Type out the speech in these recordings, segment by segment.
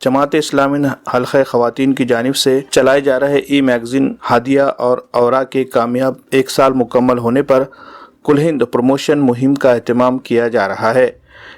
جماعت اسلامی حلقہ خواتین کی جانب سے چلائے جا رہے ای میگزین ہادیہ اور اورا کے کامیاب 1 سال مکمل ہونے پر کل ہند پروموشن مہم کا اہتمام کیا جا رہا ہے۔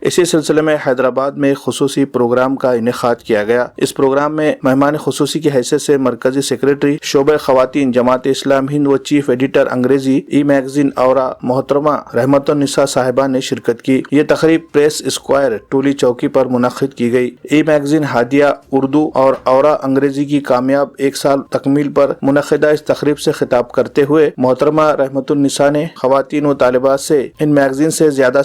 اسی سلسلے میں حیدرآباد میں خصوصی پروگرام کا انعقاد کیا گیا۔ اس پروگرام میں مہمان خصوصی کی حیثیت سے مرکزی سیکریٹری شعبہ خواتین جماعت اسلام ہند و چیف ایڈیٹر انگریزی ای میگزین اورا محترمہ رحمت النساء صاحبہ نے شرکت کی۔ یہ تقریب پریس اسکوائر ٹولی چوکی پر منعقد کی گئی۔ ای میگزین ہادیہ اردو اور اورا انگریزی کی کامیاب 1 سال تکمیل پر منعقدہ اس تقریب سے خطاب کرتے ہوئے محترمہ رحمت النساء نے خواتین و طالبات سے ان میگزین سے زیادہ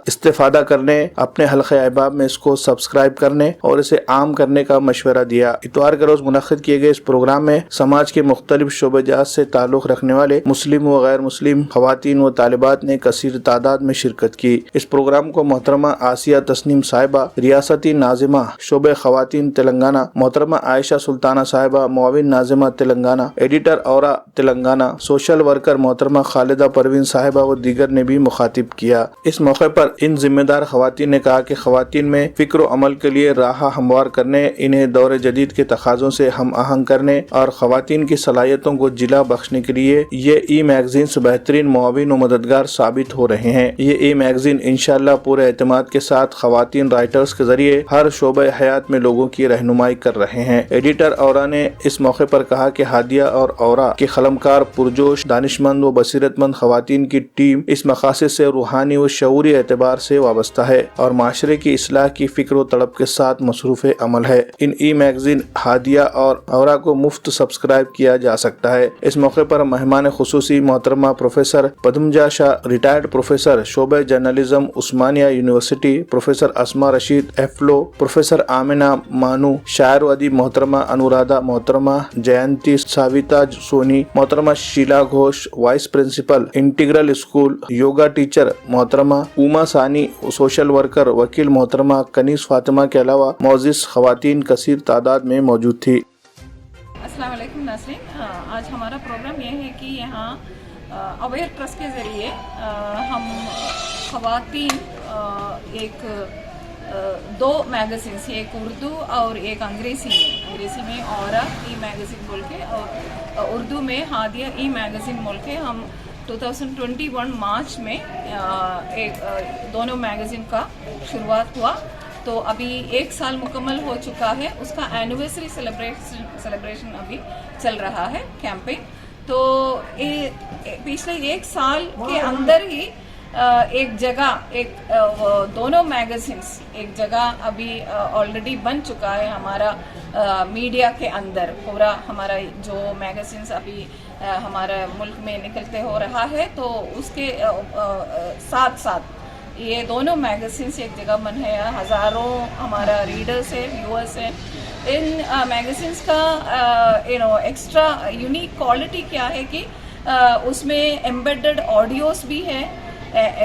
استفادہ کرنے، اپنے حلقہ احباب میں اس کو سبسکرائب کرنے اور اسے عام کرنے کا مشورہ دیا۔ اتوار کے روز منعقد کیے گئے اس پروگرام میں سماج کے مختلف شعبہ جات سے تعلق رکھنے والے مسلم و غیر مسلم خواتین و طالبات نے کثیر تعداد میں شرکت کی۔ اس پروگرام کو محترمہ آسیہ تسنیم صاحبہ ریاستی ناظمہ شعبہ خواتین تلنگانہ، محترمہ عائشہ سلطانہ صاحبہ معاون ناظمہ Telangana, editor Aura Telangana, social worker محترمہ خالدہ پروین صاحبہ و دیگر نے بھی مخاطب کیا۔ اس موقع پر ان ذمہ دار خواتین نے کہا کہ خواتین میں فکر و عمل کے لیے راہ ہموار کرنے، انہیں دور جدید کے تقاضوں سے ہم آہنگ کرنے اور خواتین کی صلاحیتوں کو جلا بخشنے کے لیے یہ ای میگزینز بہترین معاون و مددگار ثابت ہو رہے ہیں۔ یہ ای میگزین انشاءاللہ پورے اعتماد کے ساتھ خواتین رائٹرز کے ذریعے ہر شعبہ حیات میں لوگوں کی رہنمائی کر رہے ہیں۔ ایڈیٹر اورا نے اس موقع پر کہا کہ ہادیہ اور اورا کے قلمکار پرجوش، دانشمند و بصیرت مند خواتین کی ٹیم اس مقاصد سے روحانی و شعوری اعتبار سے وابستہ ہے اور معاشرے کی اصلاح کی فکر و طلب کے ساتھ مصروف عمل ہے۔ ان ای میگزین ہادیہ اور اورا کو مفت سبسکرائب کیا جا سکتا ہے۔ اس موقع پر مہمان خصوصی محترمہ پروفیسر پدمجا شاہ، ریٹائرڈ پروفیسر شعبہ جرنلزم عثمانیہ یونیورسٹی، پروفیسر اسما رشید ایفلو، پروفیسر آمنہ مانو، شاعر و ادیب محترمہ انورادھا، محترمہ جینتی ساویتا سونی، محترمہ Sheela Ghosh, vice principal integral school, yoga teacher محترمہ اوما ثانی، سوشل ورکر وکیل محترمہ کنیز فاطمہ کے علاوہ معزز خواتین کثیر تعداد میں موجود تھی۔ السلام علیکم ناظرین، آج ہمارا پروگرام یہ ہے کہ یہاں اویئر ٹرسٹ کے ذریعے ہم خواتین دو میگزینس، ایک اردو اور ایک انگریزی میں اورا ای میگزین بول کے اور اردو میں ہادیہ ای میگزین بول کے ہم 2021 مارچ میں دونوں میگزین کا شروعات ہوا۔ تو ابھی 1 سال مکمل ہو چکا ہے، اس کا اینیورسری سیلیبریشن ابھی چل رہا ہے کیمپین۔ تو پچھلے 1 سال کے اندر ہی ایک جگہ دونوں میگزینس ایک جگہ ابھی آلریڈی بن چکا ہے ہمارا میڈیا کے اندر۔ پورا ہمارا جو میگزینس ابھی ہمارا ملک میں نکلتے ہو رہا ہے، تو اس کے ساتھ یہ دونوں میگزینس ایک جگہ بن ہے۔ ہزاروں ہمارا ریڈرز ہے، ویورز ہیں۔ ان میگزینس کا ایکسٹرا یونیک کوالٹی کیا ہے کہ اس میں ایمبیڈڈ آڈیوز بھی ہے،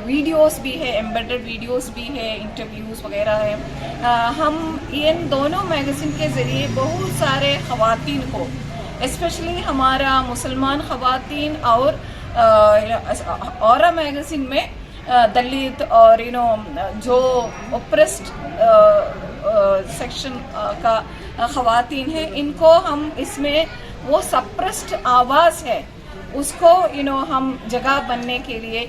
ویڈیوز بھی ہے، ایمبیڈڈ ویڈیوز بھی ہے، انٹرویوز وغیرہ ہے۔ ہم ان دونوں میگزین کے ذریعے بہت سارے خواتین کو، اسپیشلی ہمارا مسلمان خواتین اور اورا میگزین میں دلت اور جو اوپریسڈ سیکشن کا خواتین ہیں، ان کو ہم اس میں وہ سپریسڈ آواز ہے اس کو ہم جگہ بننے کے لیے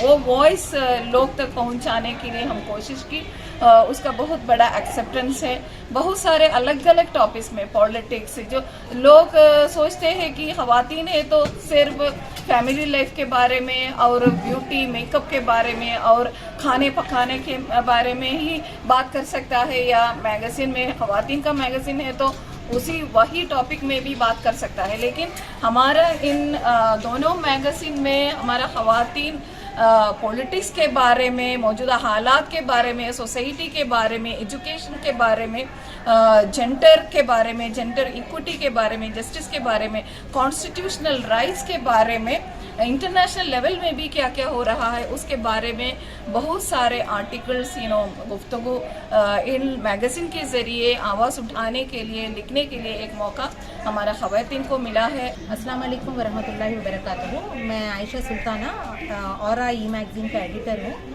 وہ وائس لوگ تک پہنچانے کے لیے ہم کوشش کی۔ اس کا بہت بڑا ایکسیپٹنس ہے۔ بہت سارے الگ الگ ٹاپکس میں، پولیٹکس، جو لوگ سوچتے ہیں کہ خواتین ہے تو صرف فیملی لائف کے بارے میں اور بیوٹی میک اپ کے بارے میں اور کھانے پکانے کے بارے میں ہی بات کر سکتا ہے، یا میگزین میں خواتین کا میگزین ہے تو وہی ٹاپک میں بھی بات کر سکتا ہے۔ لیکن ہمارا ان دونوں میگزین میں ہمارا خواتین پولیٹکس کے بارے میں، موجودہ حالات کے بارے میں، سوسائٹی کے بارے میں، ایجوکیشن کے بارے میں، جنڈر کے بارے میں، جنڈر ایکوٹی کے بارے میں، جسٹس کے بارے میں، کانسٹیٹیوشنل رائٹس کے بارے میں، انٹرنیشنل لیول میں بھی کیا کیا ہو رہا ہے اس کے بارے میں بہت سارے آرٹیکلس گفتگو ان میگزین کے ذریعے آواز اٹھانے کے لیے، لکھنے کے لیے ایک موقع ہمارا خواتین کو ملا ہے۔ السلام علیکم ورحمۃ اللہ وبرکاتہ۔ میں عائشہ سلطانہ اورا ای میگزین کا ایڈیٹر ہوں۔